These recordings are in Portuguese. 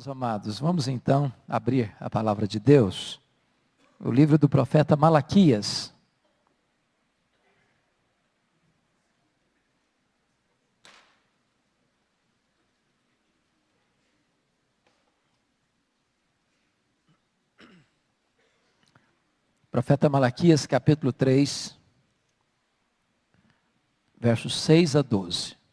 Irmãos amados, vamos então abrir a palavra de Deus, o livro do profeta Malaquias. Profeta Malaquias, capítulo 3, versos 6 a 12.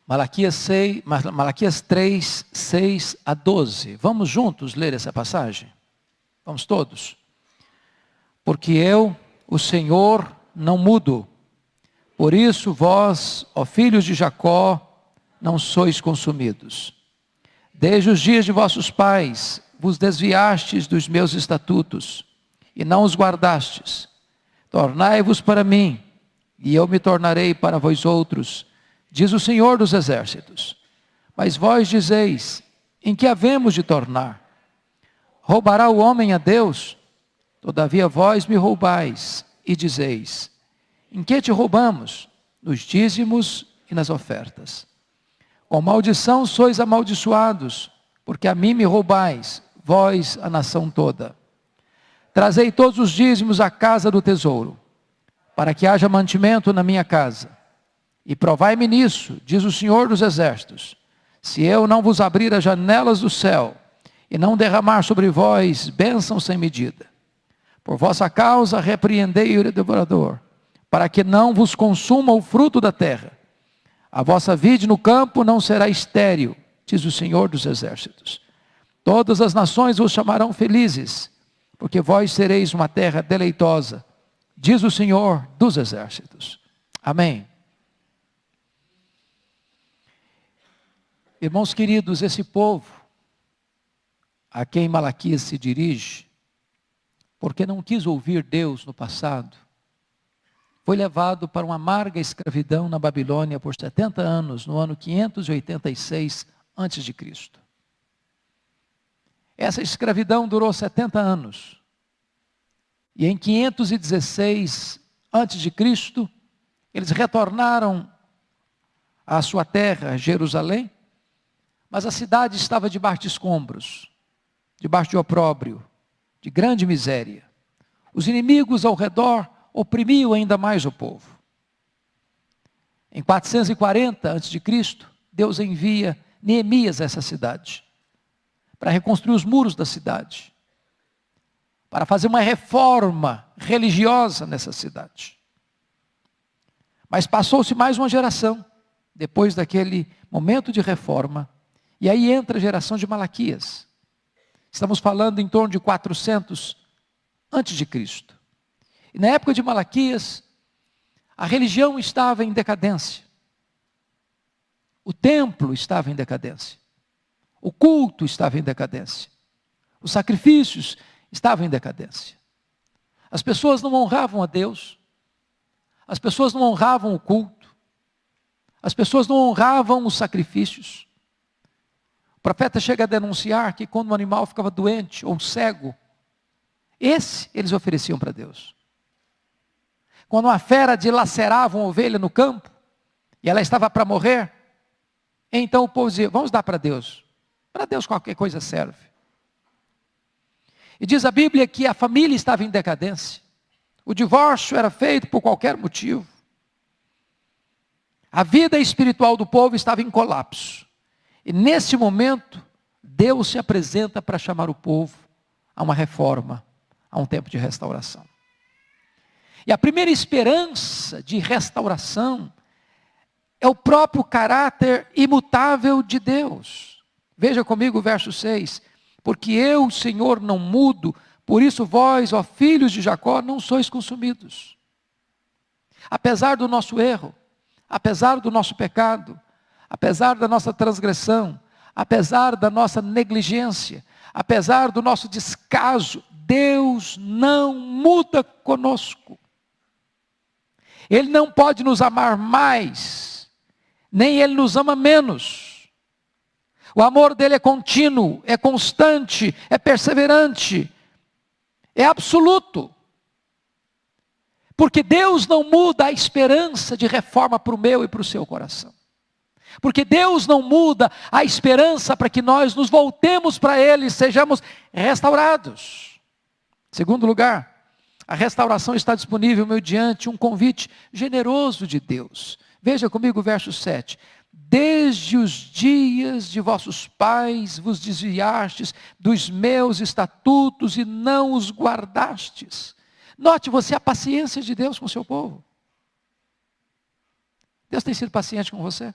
Malaquias 3, 6 a 12. Vamos juntos ler essa passagem? Vamos todos? Porque eu, o Senhor, não mudo. Por isso vós, ó filhos de Jacó, não sois consumidos. Desde os dias de vossos pais, vos desviastes dos meus estatutos, e não os guardastes. Tornai-vos para mim, e eu me tornarei para vós outros, diz o Senhor dos Exércitos. Mas vós dizeis, em que havemos de tornar? Roubará o homem a Deus? Todavia vós me roubais, e dizeis, em que te roubamos? Nos dízimos e nas ofertas. Com maldição sois amaldiçoados, porque a mim me roubais, vós a nação toda. Trazei todos os dízimos à casa do tesouro, para que haja mantimento na minha casa. E provai-me nisso, diz o Senhor dos Exércitos, se eu não vos abrir as janelas do céu, e não derramar sobre vós bênção sem medida. Por vossa causa repreendei o devorador, para que não vos consuma o fruto da terra. A vossa vide no campo não será estéril, diz o Senhor dos Exércitos. Todas as nações vos chamarão felizes, porque vós sereis uma terra deleitosa, diz o Senhor dos Exércitos. Amém. Irmãos queridos, esse povo a quem Malaquias se dirige, porque não quis ouvir Deus no passado, foi levado para uma amarga escravidão na Babilônia por 70 anos, no ano 586 a.C. Essa escravidão durou 70 anos. E em 516 a.C., eles retornaram à sua terra, Jerusalém, mas a cidade estava debaixo de escombros, debaixo de opróbrio, de grande miséria. Os inimigos ao redor oprimiam ainda mais o povo. Em 440 a.C., Deus envia Neemias a essa cidade, para reconstruir os muros da cidade, para fazer uma reforma religiosa nessa cidade. Mas passou-se mais uma geração, depois daquele momento de reforma, e aí entra a geração de Malaquias. Estamos falando em torno de 400 a.C. E na época de Malaquias, a religião estava em decadência. O templo estava em decadência. O culto estava em decadência. Os sacrifícios estavam em decadência. As pessoas não honravam a Deus. As pessoas não honravam o culto. As pessoas não honravam os sacrifícios. O profeta chega a denunciar que quando um animal ficava doente ou cego, esse eles ofereciam para Deus. Quando uma fera dilacerava uma ovelha no campo, e ela estava para morrer, então o povo dizia, vamos dar para Deus. Para Deus qualquer coisa serve. E diz a Bíblia que a família estava em decadência. O divórcio era feito por qualquer motivo. A vida espiritual do povo estava em colapso. E nesse momento, Deus se apresenta para chamar o povo a uma reforma, a um tempo de restauração. E a primeira esperança de restauração é o próprio caráter imutável de Deus. Veja comigo o verso 6. Porque eu, Senhor, não mudo, por isso vós, ó filhos de Jacó, não sois consumidos. Apesar do nosso erro, apesar do nosso pecado, apesar da nossa transgressão, apesar da nossa negligência, apesar do nosso descaso, Deus não muda conosco. Ele não pode nos amar mais, nem Ele nos ama menos. O amor dele é contínuo, é constante, é perseverante, é absoluto. Porque Deus não muda a esperança de reforma para o meu e para o seu coração. Porque Deus não muda a esperança para que nós nos voltemos para Ele e sejamos restaurados. Segundo lugar, a restauração está disponível mediante um convite generoso de Deus. Veja comigo o verso 7. Desde os dias de vossos pais vos desviastes dos meus estatutos e não os guardastes. Note você a paciência de Deus com o seu povo. Deus tem sido paciente com você?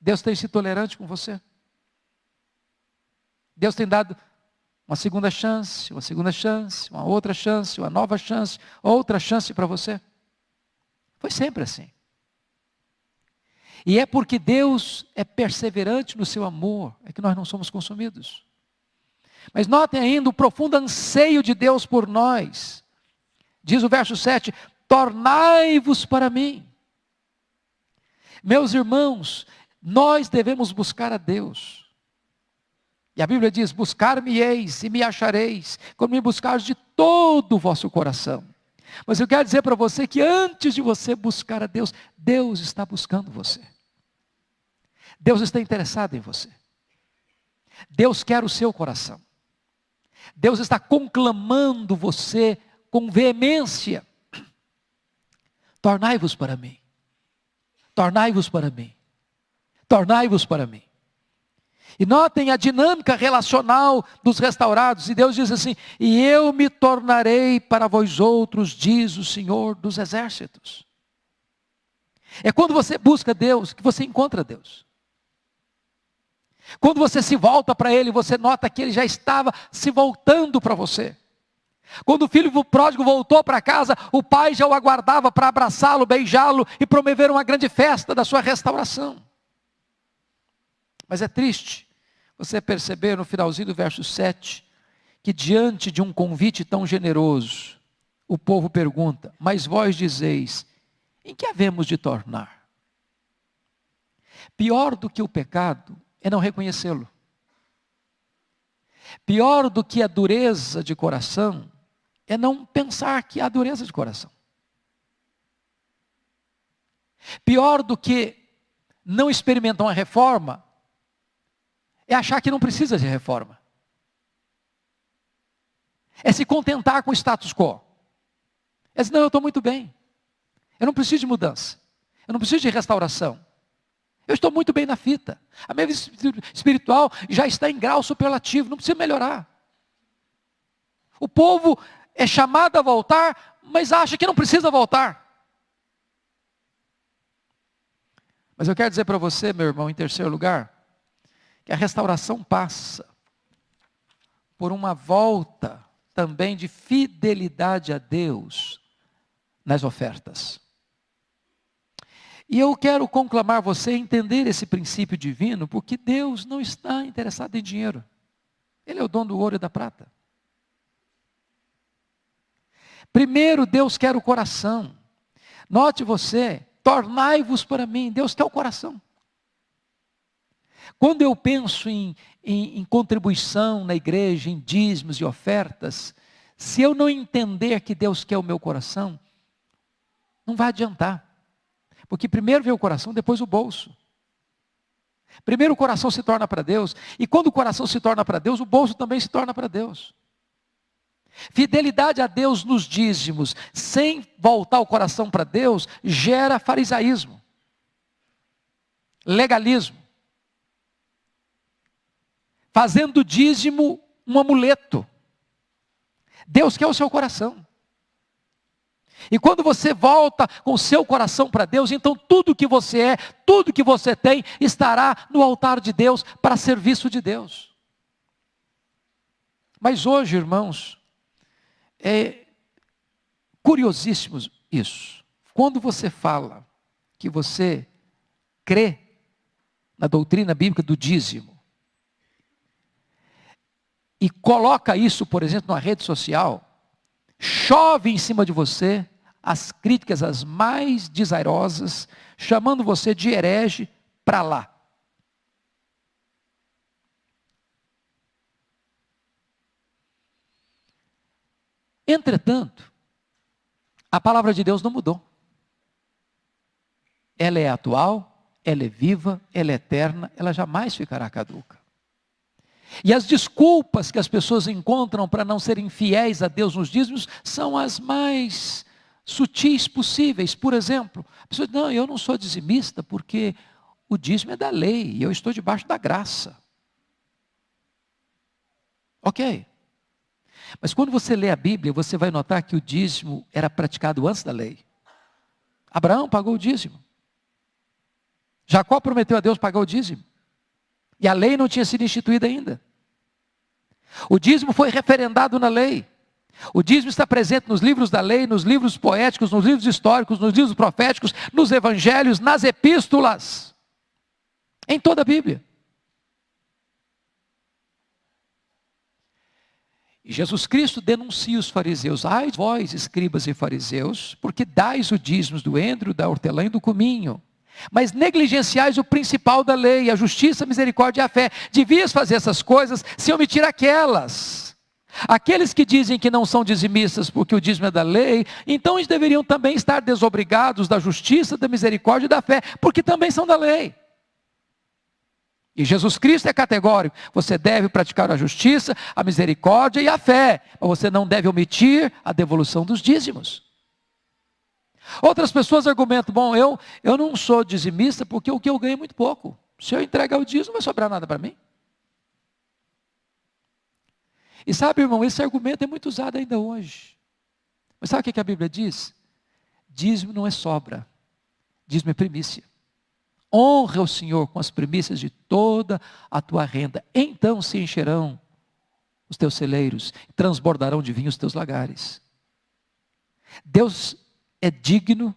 Deus tem sido tolerante com você? Deus tem dado uma segunda chance, uma outra chance, uma nova chance, outra chance para você? Foi sempre assim. E é porque Deus é perseverante no seu amor, é que nós não somos consumidos. Mas notem ainda o profundo anseio de Deus por nós. Diz o verso 7, tornai-vos para mim. Meus irmãos, nós devemos buscar a Deus. E a Bíblia diz, buscar-me-eis e me achareis, quando me buscares de todo o vosso coração. Mas eu quero dizer para você que antes de você buscar a Deus, Deus está buscando você. Deus está interessado em você. Deus quer o seu coração. Deus está conclamando você com veemência. Tornai-vos para mim. Tornai-vos para mim. Tornai-vos para mim. E notem a dinâmica relacional dos restaurados. E Deus diz assim, e eu me tornarei para vós outros, diz o Senhor dos Exércitos. É quando você busca Deus, que você encontra Deus. Quando você se volta para Ele, você nota que Ele já estava se voltando para você. Quando o filho pródigo voltou para casa, o pai já o aguardava para abraçá-lo, beijá-lo e promover uma grande festa da sua restauração. Mas é triste você perceber no finalzinho do verso 7, que diante de um convite tão generoso, o povo pergunta, mas vós dizeis, em que havemos de tornar? Pior do que o pecado é não reconhecê-lo. Pior do que a dureza de coração é não pensar que há dureza de coração. Pior do que não experimentar uma reforma é achar que não precisa de reforma. É se contentar com o status quo. É dizer, não, eu estou muito bem. Eu não preciso de mudança. Eu não preciso de restauração. Eu estou muito bem na fita. A minha vida espiritual já está em grau superlativo. Não precisa melhorar. O povo é chamado a voltar, mas acha que não precisa voltar. Mas eu quero dizer para você, meu irmão, em terceiro lugar, que a restauração passa por uma volta também de fidelidade a Deus nas ofertas. E eu quero conclamar você a entender esse princípio divino, porque Deus não está interessado em dinheiro. Ele é o dono do ouro e da prata. Primeiro, Deus quer o coração. Note você, tornai-vos para mim. Deus quer o coração. Quando eu penso em contribuição na igreja, em dízimos e ofertas, se eu não entender que Deus quer o meu coração, não vai adiantar. Porque primeiro vem o coração, depois o bolso. Primeiro o coração se torna para Deus, e quando o coração se torna para Deus, o bolso também se torna para Deus. Fidelidade a Deus nos dízimos, sem voltar o coração para Deus, gera farisaísmo, legalismo. Fazendo o dízimo um amuleto. Deus quer o seu coração. E quando você volta com o seu coração para Deus, então tudo que você é, tudo que você tem, estará no altar de Deus, para serviço de Deus. Mas hoje, irmãos, é curiosíssimo isso. Quando você fala que você crê na doutrina bíblica do dízimo, e coloca isso, por exemplo, numa rede social, chove em cima de você as críticas as mais desairosas, chamando você de herege para lá. Entretanto, a palavra de Deus não mudou. Ela é atual, ela é viva, ela é eterna, ela jamais ficará caduca. E as desculpas que as pessoas encontram para não serem fiéis a Deus nos dízimos são as mais sutis possíveis. Por exemplo, a pessoa diz, não, eu não sou dizimista porque o dízimo é da lei e eu estou debaixo da graça. Ok. Mas quando você lê a Bíblia, você vai notar que o dízimo era praticado antes da lei. Abraão pagou o dízimo. Jacó prometeu a Deus pagar o dízimo. E a lei não tinha sido instituída ainda. O dízimo foi referendado na lei. O dízimo está presente nos livros da lei, nos livros poéticos, nos livros históricos, nos livros proféticos, nos evangelhos, nas epístolas. Em toda a Bíblia. E Jesus Cristo denuncia os fariseus. Ai, vós, escribas e fariseus, porque dais o dízimo do endro, da hortelã e do cominho. Mas negligenciais o principal da lei, a justiça, a misericórdia e a fé. Devias fazer essas coisas sem omitir aquelas. Aqueles que dizem que não são dizimistas porque o dízimo é da lei, então eles deveriam também estar desobrigados da justiça, da misericórdia e da fé, porque também são da lei. E Jesus Cristo é categórico, você deve praticar a justiça, a misericórdia e a fé, mas você não deve omitir a devolução dos dízimos. Outras pessoas argumentam, bom, eu não sou dizimista porque o que eu ganho é muito pouco. Se eu entregar o dízimo, não vai sobrar nada para mim. E sabe, irmão, esse argumento é muito usado ainda hoje. Mas sabe o que a Bíblia diz? Dízimo não é sobra, dízimo é primícia. Honra o Senhor com as primícias de toda a tua renda, então se encherão os teus celeiros, transbordarão de vinho os teus lagares. Deus é digno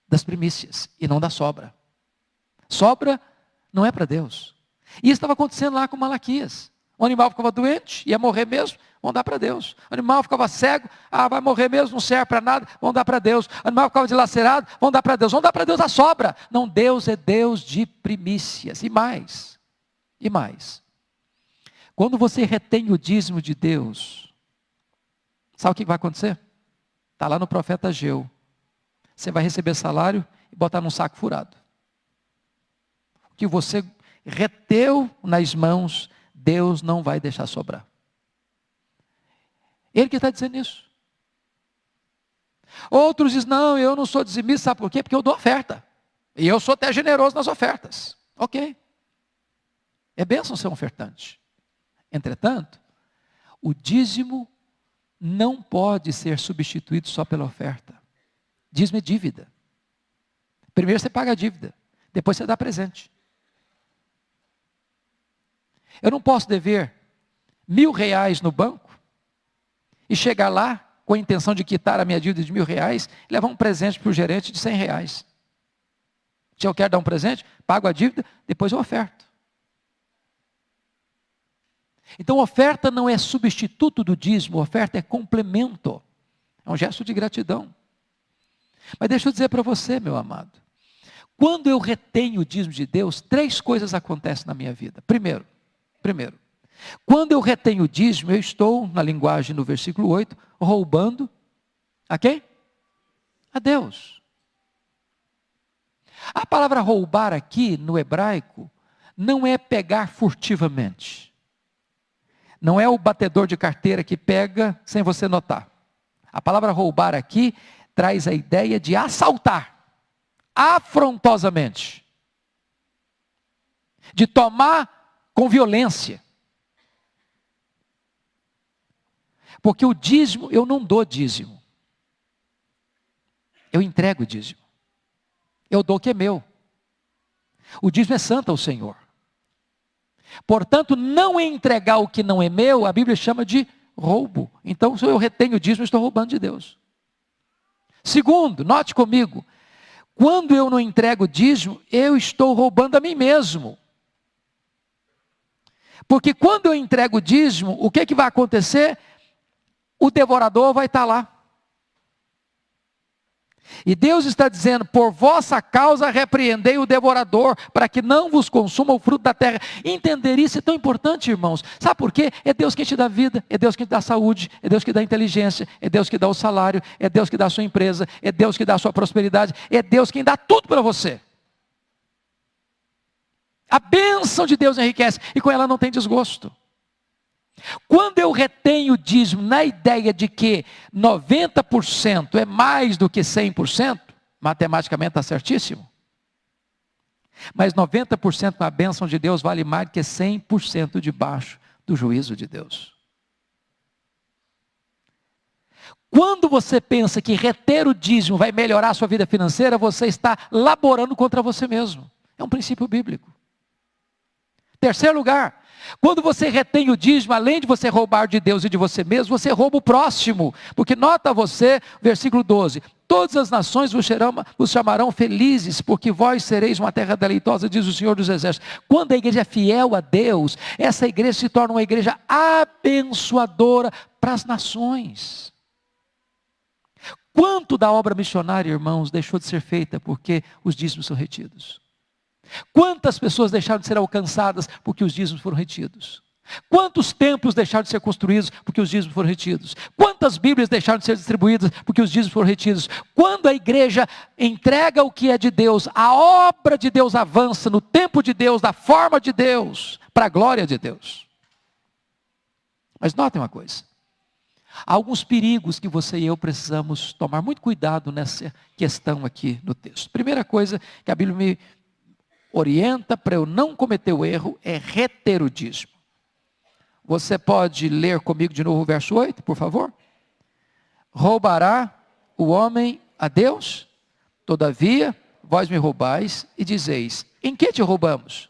das primícias e não da sobra. Sobra não é para Deus. E isso estava acontecendo lá com Malaquias. O animal ficava doente, ia morrer mesmo, vão dar para Deus. O animal ficava cego, vai morrer mesmo, não serve para nada, vão dar para Deus. O animal ficava dilacerado, vão dar para Deus. Vão dar para Deus a sobra. Não, Deus é Deus de primícias. E mais. Quando você retém o dízimo de Deus, sabe o que vai acontecer? Está lá no profeta Ageu. Você vai receber salário e botar num saco furado. O que você reteu nas mãos, Deus não vai deixar sobrar. Ele que está dizendo isso. Outros dizem, não, eu não sou dizimista, sabe por quê? Porque eu dou oferta. E eu sou até generoso nas ofertas. Ok. É bênção ser um ofertante. Entretanto, o dízimo não pode ser substituído só pela oferta. Dízimo é dívida. Primeiro você paga a dívida, depois você dá presente. Eu não posso dever R$1.000 no banco e chegar lá com a intenção de quitar a minha dívida de R$1.000 e levar um presente para o gerente de R$100. Se eu quero dar um presente, pago a dívida, depois eu oferto. Então, oferta não é substituto do dízimo, oferta é complemento. É um gesto de gratidão. Mas deixa eu dizer para você, meu amado. Quando eu retenho o dízimo de Deus, 3 coisas acontecem na minha vida. Primeiro, quando eu retenho o dízimo, eu estou, na linguagem do versículo 8, roubando a quem? A Deus. A palavra roubar aqui, no hebraico, não é pegar furtivamente. Não é o batedor de carteira que pega sem você notar. A palavra roubar aqui traz a ideia de assaltar, afrontosamente. De tomar com violência. Porque o dízimo, eu não dou dízimo. Eu entrego o dízimo. Eu dou o que é meu. O dízimo é santo ao Senhor. Portanto, não entregar o que não é meu, a Bíblia chama de roubo. Então, se eu retenho o dízimo, eu estou roubando de Deus. Segundo, note comigo, quando eu não entrego o dízimo, eu estou roubando a mim mesmo. Porque quando eu entrego o dízimo, o que vai acontecer? O devorador vai estar lá. E Deus está dizendo, por vossa causa repreendei o devorador, para que não vos consuma o fruto da terra. Entender isso é tão importante, irmãos. Sabe por quê? É Deus quem te dá vida, é Deus quem te dá saúde, é Deus que dá inteligência, é Deus que dá o salário, é Deus que dá a sua empresa, é Deus que dá a sua prosperidade, é Deus quem dá tudo para você. A bênção de Deus enriquece, e com ela não tem desgosto. Quando eu retenho o dízimo na ideia de que 90% é mais do que 100%, matematicamente está certíssimo. Mas 90% com a bênção de Deus vale mais do que 100% debaixo do juízo de Deus. Quando você pensa que reter o dízimo vai melhorar a sua vida financeira, você está laborando contra você mesmo. É um princípio bíblico. Terceiro lugar, quando você retém o dízimo, além de você roubar de Deus e de você mesmo, você rouba o próximo. Porque nota você, versículo 12, todas as nações vos chamarão felizes, porque vós sereis uma terra deleitosa, diz o Senhor dos Exércitos. Quando a igreja é fiel a Deus, essa igreja se torna uma igreja abençoadora para as nações. Quanto da obra missionária, irmãos, deixou de ser feita porque os dízimos são retidos? Quantas pessoas deixaram de ser alcançadas porque os dízimos foram retidos? Quantos templos deixaram de ser construídos porque os dízimos foram retidos? Quantas Bíblias deixaram de ser distribuídas porque os dízimos foram retidos? Quando a igreja entrega o que é de Deus, a obra de Deus avança no tempo de Deus, da forma de Deus, para a glória de Deus. Mas notem uma coisa. Há alguns perigos que você e eu precisamos tomar muito cuidado nessa questão aqui no texto. Primeira coisa que a Bíblia me orienta para eu não cometer o erro é reter o dízimo. Você pode ler comigo de novo o verso 8, por favor? Roubará o homem a Deus? Todavia, vós me roubais e dizeis, em que te roubamos?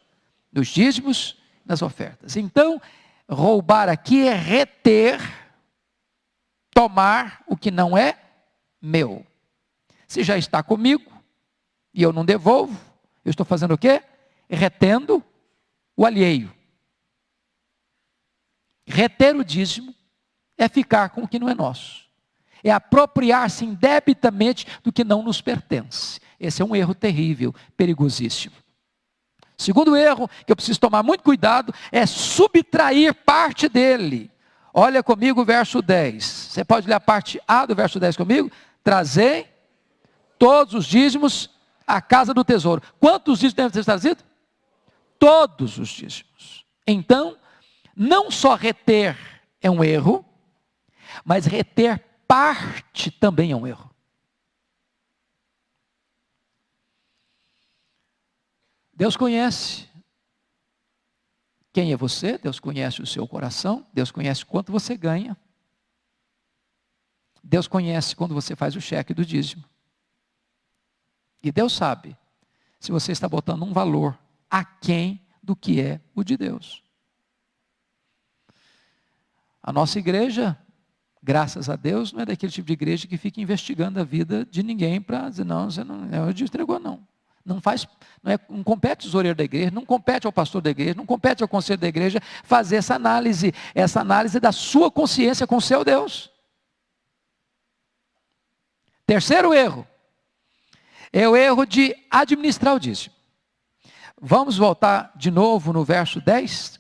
Nos dízimos, nas ofertas. Então, roubar aqui é reter, tomar o que não é meu. Se já está comigo e eu não devolvo, eu estou fazendo o quê? Retendo o alheio. Reter o dízimo é ficar com o que não é nosso. É apropriar-se indebitamente do que não nos pertence. Esse é um erro terrível, perigosíssimo. Segundo erro, que eu preciso tomar muito cuidado, é subtrair parte dele. Olha comigo o verso 10. Você pode ler a parte A do verso 10 comigo? Trazei todos os dízimos à casa do tesouro. Quantos dízimos devem ser trazidos? Todos os dízimos. Então, não só reter é um erro, mas reter parte também é um erro. Deus conhece quem é você, Deus conhece o seu coração, Deus conhece quanto você ganha. Deus conhece quando você faz o cheque do dízimo. E Deus sabe se você está botando um valor aquém do que é o de Deus. A nossa igreja, graças a Deus, não é daquele tipo de igreja que fica investigando a vida de ninguém para dizer, não, você não é o Deus entregou, não. Não compete ao tesoureiro da igreja, não compete ao pastor da igreja, não compete ao conselho da igreja fazer essa análise da sua consciência com o seu Deus. Terceiro erro, é o erro de administrar o dízimo. Vamos voltar de novo no verso 10?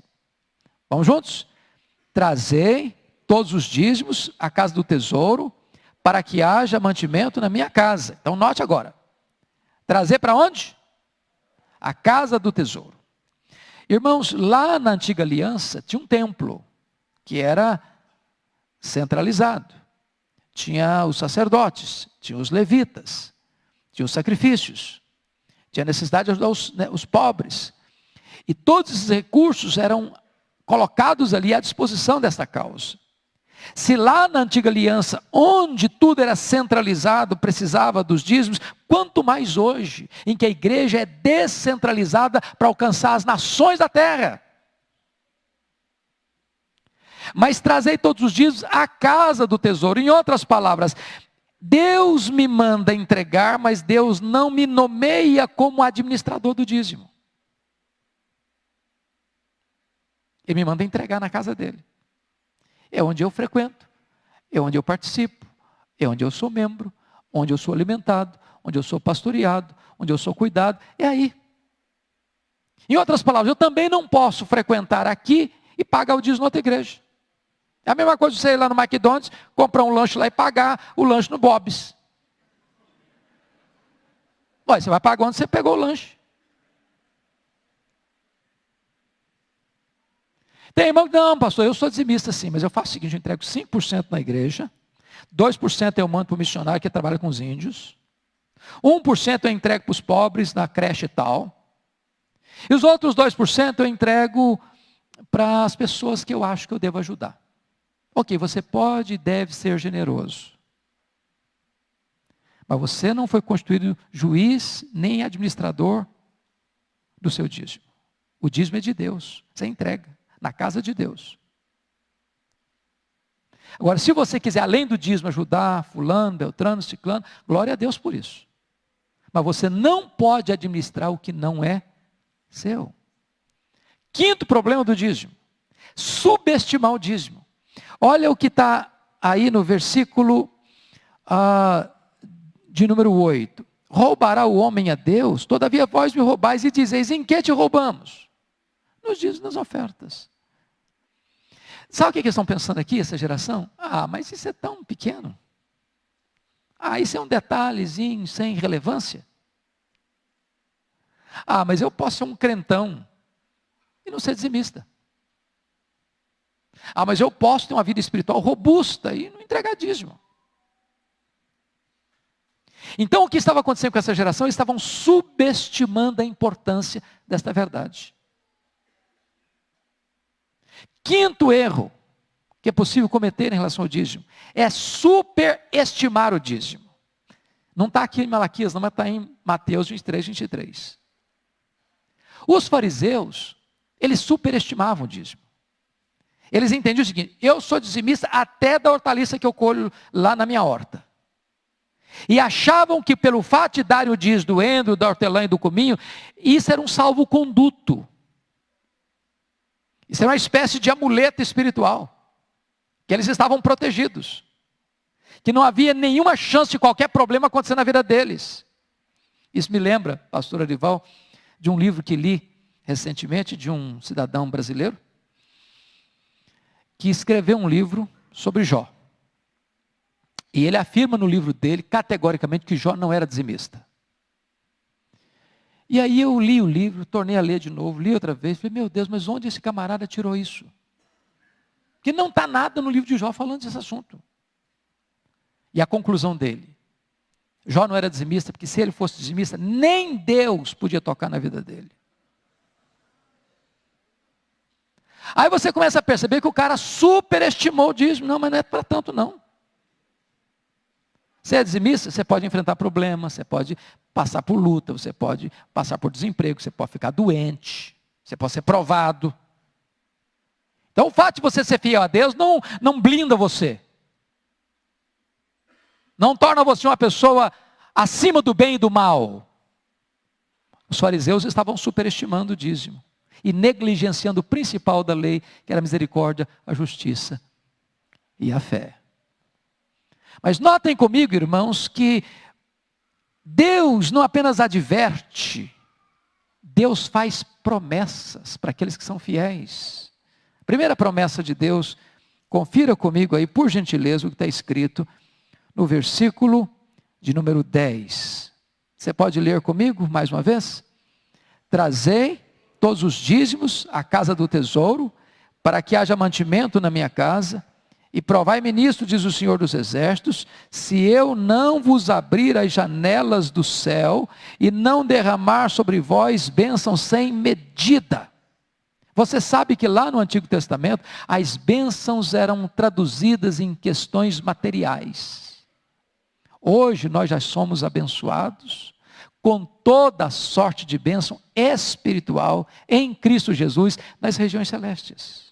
Vamos juntos? Trazei todos os dízimos à casa do tesouro, para que haja mantimento na minha casa. Então note agora. Trazer para onde? A casa do tesouro. Irmãos, lá na antiga aliança tinha um templo que era centralizado. Tinha os sacerdotes, tinha os levitas, tinha os sacrifícios, tinha necessidade de ajudar os pobres. E todos esses recursos eram colocados ali à disposição desta causa. Se lá na antiga aliança, onde tudo era centralizado, precisava dos dízimos, quanto mais hoje, em que a igreja é descentralizada para alcançar as nações da terra. Mas trazei todos os dízimos à casa do tesouro. Em outras palavras, Deus me manda entregar, mas Deus não me nomeia como administrador do dízimo. Ele me manda entregar na casa dele. É onde eu frequento, é onde eu participo, é onde eu sou membro, onde eu sou alimentado, onde eu sou pastoreado, onde eu sou cuidado, é aí. Em outras palavras, eu também não posso frequentar aqui e pagar o dízimo na outra igreja. É a mesma coisa você ir lá no McDonald's, comprar um lanche lá e pagar o lanche no Bob's. Ué, você vai pagar onde você pegou o lanche. Tem irmão que, não, pastor, eu sou dizimista sim, mas eu faço o seguinte, eu entrego 5% na igreja, 2% eu mando para o missionário que trabalha com os índios, 1% eu entrego para os pobres na creche e tal, e os outros 2% eu entrego para as pessoas que eu acho que eu devo ajudar. Ok, você pode e deve ser generoso, mas você não foi constituído juiz nem administrador do seu dízimo. O dízimo é de Deus, você entrega na casa de Deus. Agora, se você quiser, além do dízimo, ajudar fulano, beltrano, ciclano, glória a Deus por isso. Mas você não pode administrar o que não é seu. Quinto problema do dízimo: subestimar o dízimo. Olha o que está aí no versículo de número 8. Roubará o homem a Deus? Todavia vós me roubais e dizeis, em que te roubamos? Nos dízimos, nas ofertas. Sabe o que eles estão pensando aqui, essa geração? Mas isso é tão pequeno. Isso é um detalhezinho sem relevância. Mas eu posso ser um crentão e não ser dizimista. Mas eu posso ter uma vida espiritual robusta e não entregar dízimo. Então o que estava acontecendo com essa geração? Eles estavam subestimando a importância desta verdade. Quinto erro que é possível cometer em relação ao dízimo é superestimar o dízimo. Não está aqui em Malaquias, não, mas está em Mateus 23, 23. Os fariseus, eles superestimavam o dízimo. Eles entendiam o seguinte: eu sou dizimista até da hortaliça que eu colho lá na minha horta. E achavam que pelo fato de darem o dízimo do endro, da hortelã e do cominho, isso era um salvo-conduto. Isso era uma espécie de amuleto espiritual, que eles estavam protegidos, que não havia nenhuma chance de qualquer problema acontecer na vida deles. Isso me lembra, pastor Arival, de um livro que li recentemente, de um cidadão brasileiro, que escreveu um livro sobre Jó. E ele afirma no livro dele, categoricamente, que Jó não era dizimista. E aí eu li o livro, tornei a ler de novo, li outra vez, falei, meu Deus, mas onde esse camarada tirou isso? Que não está nada no livro de Jó falando desse assunto. E a conclusão dele: Jó não era dizimista, porque se ele fosse dizimista, nem Deus podia tocar na vida dele. Aí você começa a perceber que o cara superestimou o dízimo. Não, mas não é para tanto não. Você é dizimista, você pode enfrentar problemas, você pode passar por luta, você pode passar por desemprego, você pode ficar doente, você pode ser provado. Então o fato de você ser fiel a Deus não blinda você. Não torna você uma pessoa acima do bem e do mal. Os fariseus estavam superestimando o dízimo e negligenciando o principal da lei, que era a misericórdia, a justiça e a fé. Mas notem comigo, irmãos, que Deus não apenas adverte, Deus faz promessas para aqueles que são fiéis. Primeira promessa de Deus, confira comigo aí, por gentileza, o que está escrito no versículo de número 10. Você pode ler comigo mais uma vez? Trazei todos os dízimos à casa do tesouro, para que haja mantimento na minha casa. E provai-me nisto, diz o Senhor dos Exércitos, se eu não vos abrir as janelas do céu e não derramar sobre vós bênçãos sem medida. Você sabe que lá no Antigo Testamento, as bênçãos eram traduzidas em questões materiais. Hoje nós já somos abençoados com toda a sorte de bênção espiritual em Cristo Jesus nas regiões celestes.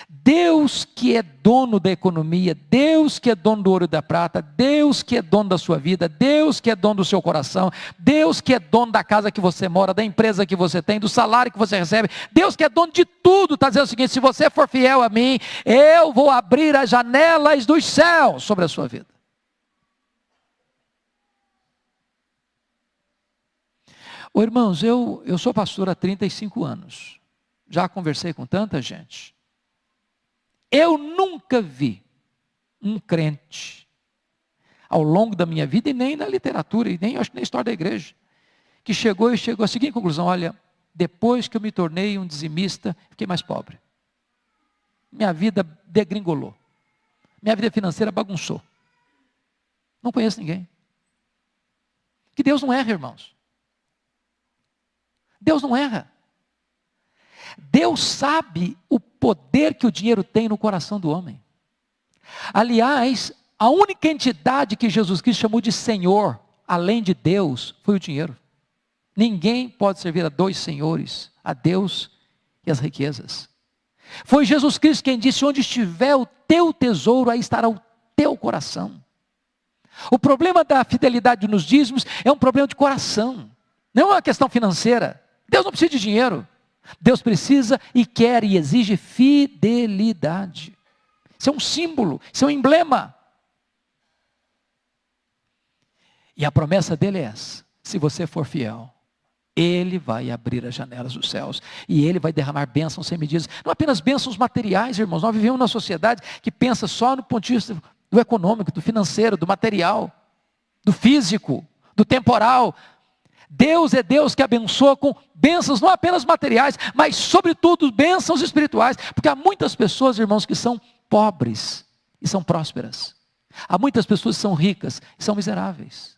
Deus que é dono da economia, Deus que é dono do ouro e da prata, Deus que é dono da sua vida, Deus que é dono do seu coração, Deus que é dono da casa que você mora, da empresa que você tem, do salário que você recebe, Deus que é dono de tudo, está dizendo o seguinte: se você for fiel a mim, eu vou abrir as janelas dos céus sobre a sua vida. Ô, irmãos, eu sou pastor há 35 anos. Já conversei com tanta gente. Eu nunca vi um crente, ao longo da minha vida, e nem na literatura, e nem, acho que na história da igreja, que chegou à seguinte conclusão: olha, depois que eu me tornei um dizimista, fiquei mais pobre. Minha vida degringolou. Minha vida financeira bagunçou. Não conheço ninguém. Que Deus não erra, irmãos. Deus não erra. Deus sabe o poder que o dinheiro tem no coração do homem. Aliás, a única entidade que Jesus Cristo chamou de Senhor, além de Deus, foi o dinheiro. Ninguém pode servir a dois senhores, a Deus e as riquezas. Foi Jesus Cristo quem disse: onde estiver o teu tesouro, aí estará o teu coração. O problema da fidelidade nos dízimos é um problema de coração, não é uma questão financeira. Deus não precisa de dinheiro. Deus precisa e quer e exige fidelidade. Isso é um símbolo, isso é um emblema. E a promessa dele é essa: se você for fiel, Ele vai abrir as janelas dos céus, e Ele vai derramar bênçãos sem medidas. Não apenas bênçãos materiais, irmãos. Nós vivemos numa sociedade que pensa só no ponto de vista do econômico, do financeiro, do material, do físico, do temporal. Deus é Deus que abençoa com bênçãos não apenas materiais, mas sobretudo bênçãos espirituais. Porque há muitas pessoas, irmãos, que são pobres e são prósperas. Há muitas pessoas que são ricas e são miseráveis.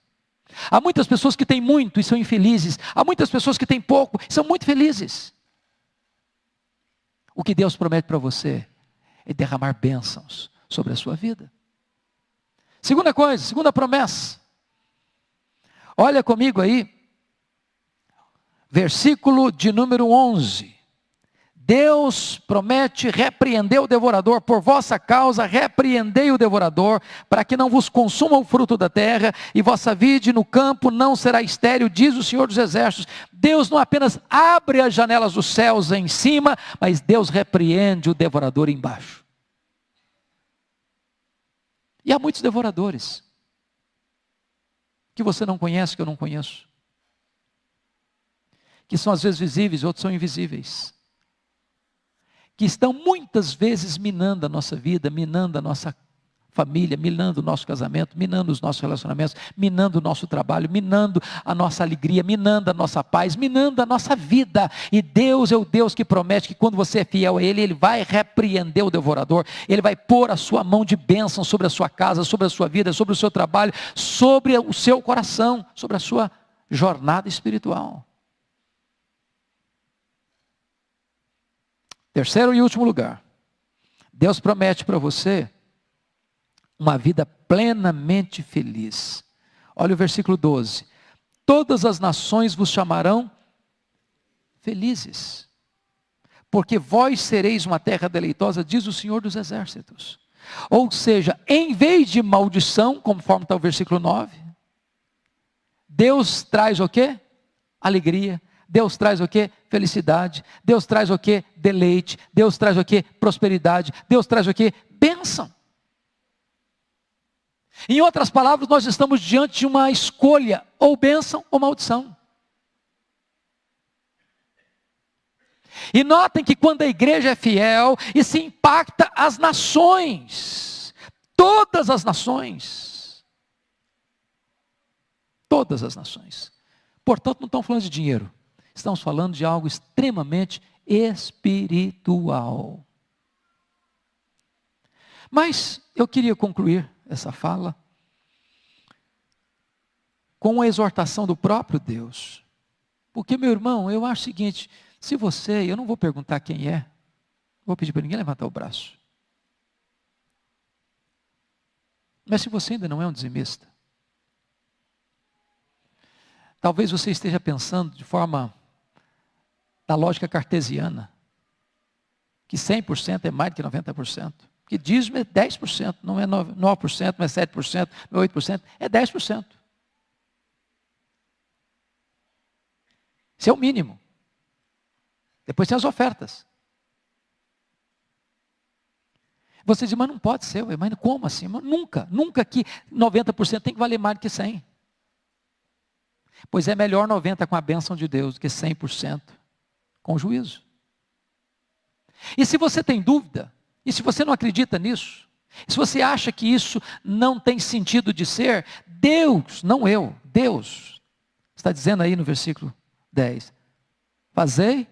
Há muitas pessoas que têm muito e são infelizes. Há muitas pessoas que têm pouco e são muito felizes. O que Deus promete para você é derramar bênçãos sobre a sua vida. Segunda coisa, segunda promessa. Olha comigo aí, versículo de número 11. Deus promete repreender o devorador, por vossa causa repreendei o devorador, para que não vos consuma o fruto da terra, e vossa vide no campo não será estéril, diz o Senhor dos Exércitos. Deus não apenas abre as janelas dos céus em cima, mas Deus repreende o devorador embaixo. E há muitos devoradores, que você não conhece, que eu não conheço, que são às vezes visíveis, outros são invisíveis, que estão muitas vezes minando a nossa vida, minando a nossa família, minando o nosso casamento, minando os nossos relacionamentos, minando o nosso trabalho, minando a nossa alegria, minando a nossa paz, minando a nossa vida. E Deus é o Deus que promete que quando você é fiel a Ele, Ele vai repreender o devorador, Ele vai pôr a sua mão de bênção sobre a sua casa, sobre a sua vida, sobre o seu trabalho, sobre o seu coração, sobre a sua jornada espiritual. Terceiro e último lugar, Deus promete para você uma vida plenamente feliz. Olha o versículo 12. Todas as nações vos chamarão felizes, porque vós sereis uma terra deleitosa, diz o Senhor dos Exércitos. Ou seja, em vez de maldição, conforme está o versículo 9, Deus traz o quê? Alegria. Deus traz o quê? Felicidade. Deus traz o quê? Deleite. Deus traz o quê? Prosperidade. Deus traz o quê? Bênção. Em outras palavras, nós estamos diante de uma escolha, ou bênção ou maldição. E notem que quando a igreja é fiel, isso impacta as nações. Todas as nações. Todas as nações. Portanto, não estamos falando de dinheiro. Estamos falando de algo extremamente espiritual. Mas eu queria concluir essa fala com a exortação do próprio Deus. Porque, meu irmão, eu acho o seguinte: se você, eu não vou perguntar quem é, vou pedir para ninguém levantar o braço. Mas se você ainda não é um dizimista, talvez você esteja pensando de forma da lógica cartesiana, que 100% é mais do que 90%. Que dízimo é 10%, não é 9%, não é 7%, não é 8%, é 10%. Isso é o mínimo. Depois tem as ofertas. Você diz, mas não pode ser, mas como assim? Mas nunca que 90% tem que valer mais do que 100%. Pois é melhor 90 com a bênção de Deus do que 100% com juízo. E se você tem dúvida, e se você não acredita nisso, se você acha que isso não tem sentido de ser, Deus, não eu, Deus, está dizendo aí no versículo 10, fazei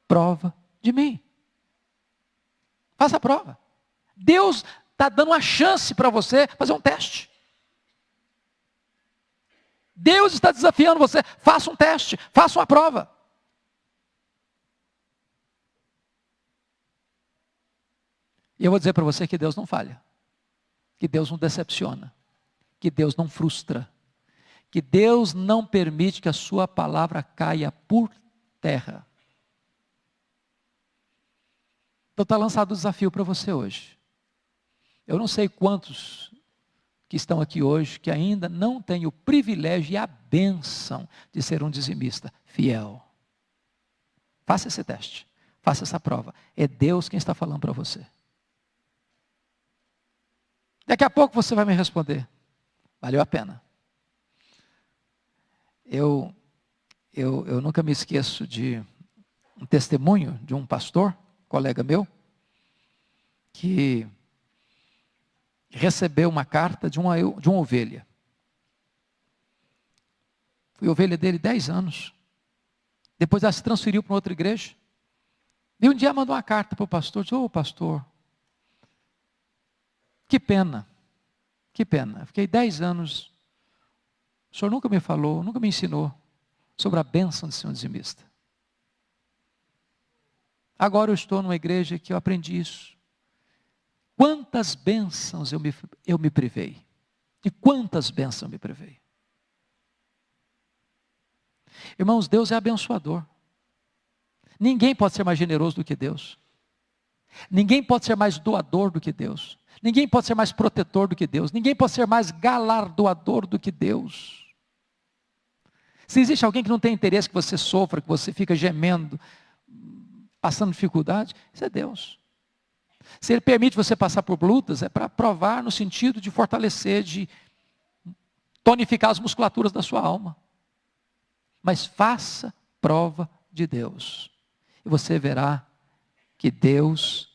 prova de mim. Faça a prova. Deus está dando uma chance para você fazer um teste. Deus está desafiando você, faça um teste, faça uma prova. E eu vou dizer para você que Deus não falha, que Deus não decepciona, que Deus não frustra, que Deus não permite que a sua palavra caia por terra. Então está lançado o desafio para você hoje. Eu não sei quantos que estão aqui hoje que ainda não têm o privilégio e a bênção de ser um dizimista fiel. Faça esse teste, faça essa prova. É Deus quem está falando para você. Daqui a pouco você vai me responder. Valeu a pena. Eu nunca me esqueço de um testemunho de um pastor, colega meu, que recebeu uma carta de uma ovelha. Foi ovelha dele 10 anos. Depois ela se transferiu para outra igreja. E um dia mandou uma carta para o pastor. Disse, ô pastor, que pena. Fiquei 10 anos. O senhor nunca me falou, nunca me ensinou sobre a bênção de ser um dizimista. Agora eu estou numa igreja que eu aprendi isso. Quantas bênçãos eu me privei. De quantas bênçãos eu me privei. Irmãos, Deus é abençoador. Ninguém pode ser mais generoso do que Deus. Ninguém pode ser mais doador do que Deus. Ninguém pode ser mais protetor do que Deus. Ninguém pode ser mais galardoador do que Deus. Se existe alguém que não tem interesse que você sofra, que você fica gemendo, passando dificuldade, isso é Deus. Se Ele permite você passar por lutas, é para provar no sentido de fortalecer, de tonificar as musculaturas da sua alma. Mas faça prova de Deus. E você verá que Deus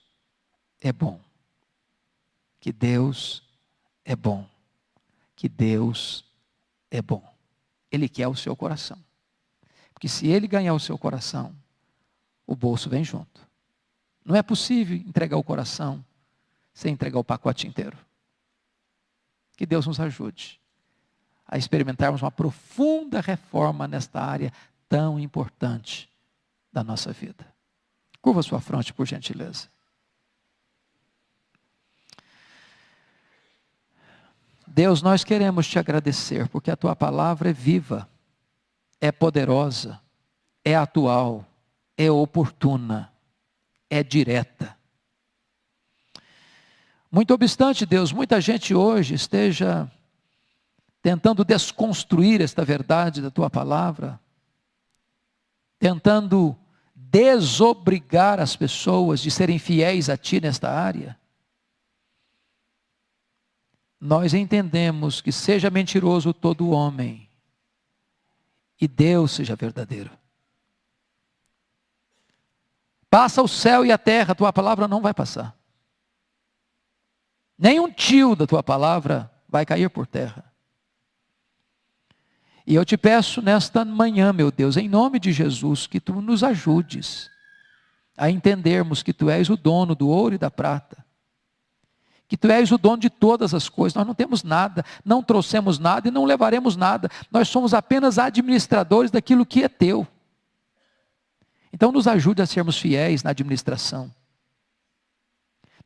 é bom. Que Deus é bom. Que Deus é bom. Ele quer o seu coração. Porque se Ele ganhar o seu coração, o bolso vem junto. Não é possível entregar o coração sem entregar o pacote inteiro. Que Deus nos ajude a experimentarmos uma profunda reforma nesta área tão importante da nossa vida. Curva sua fronte, por gentileza. Deus, nós queremos te agradecer, porque a tua palavra é viva, é poderosa, é atual, é oportuna, é direta. Muito obstante, Deus, muita gente hoje esteja tentando desconstruir esta verdade da tua palavra, tentando desobrigar as pessoas de serem fiéis a ti nesta área. Nós entendemos que seja mentiroso todo homem e Deus seja verdadeiro. Passa o céu e a terra, a tua palavra não vai passar. Nem um tio da tua palavra vai cair por terra. E eu te peço nesta manhã, meu Deus, em nome de Jesus, que tu nos ajudes a entendermos que tu és o dono do ouro e da prata. Que tu és o dono de todas as coisas. Nós não temos nada, não trouxemos nada e não levaremos nada. Nós somos apenas administradores daquilo que é teu. Então nos ajude a sermos fiéis na administração.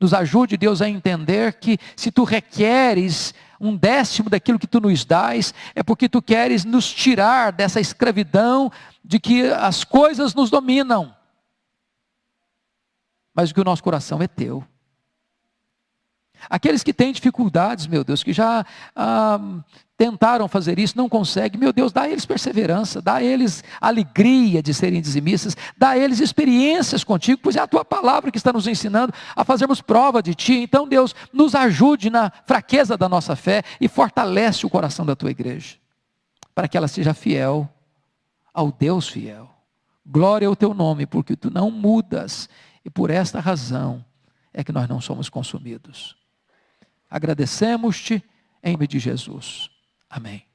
Nos ajude, Deus, a entender que se tu requeres 1/10 daquilo que tu nos dás, é porque tu queres nos tirar dessa escravidão de que as coisas nos dominam. Mas que o nosso coração é teu. Aqueles que têm dificuldades, meu Deus, que já tentaram fazer isso, não conseguem, meu Deus, dá a eles perseverança, dá a eles alegria de serem dizimistas, dá a eles experiências contigo, pois é a tua palavra que está nos ensinando a fazermos prova de ti. Então, Deus, nos ajude na fraqueza da nossa fé e fortalece o coração da tua igreja. para que ela seja fiel ao Deus fiel. Glória ao teu nome, porque tu não mudas, e por esta razão é que nós não somos consumidos. Agradecemos-te em nome de Jesus. Amém.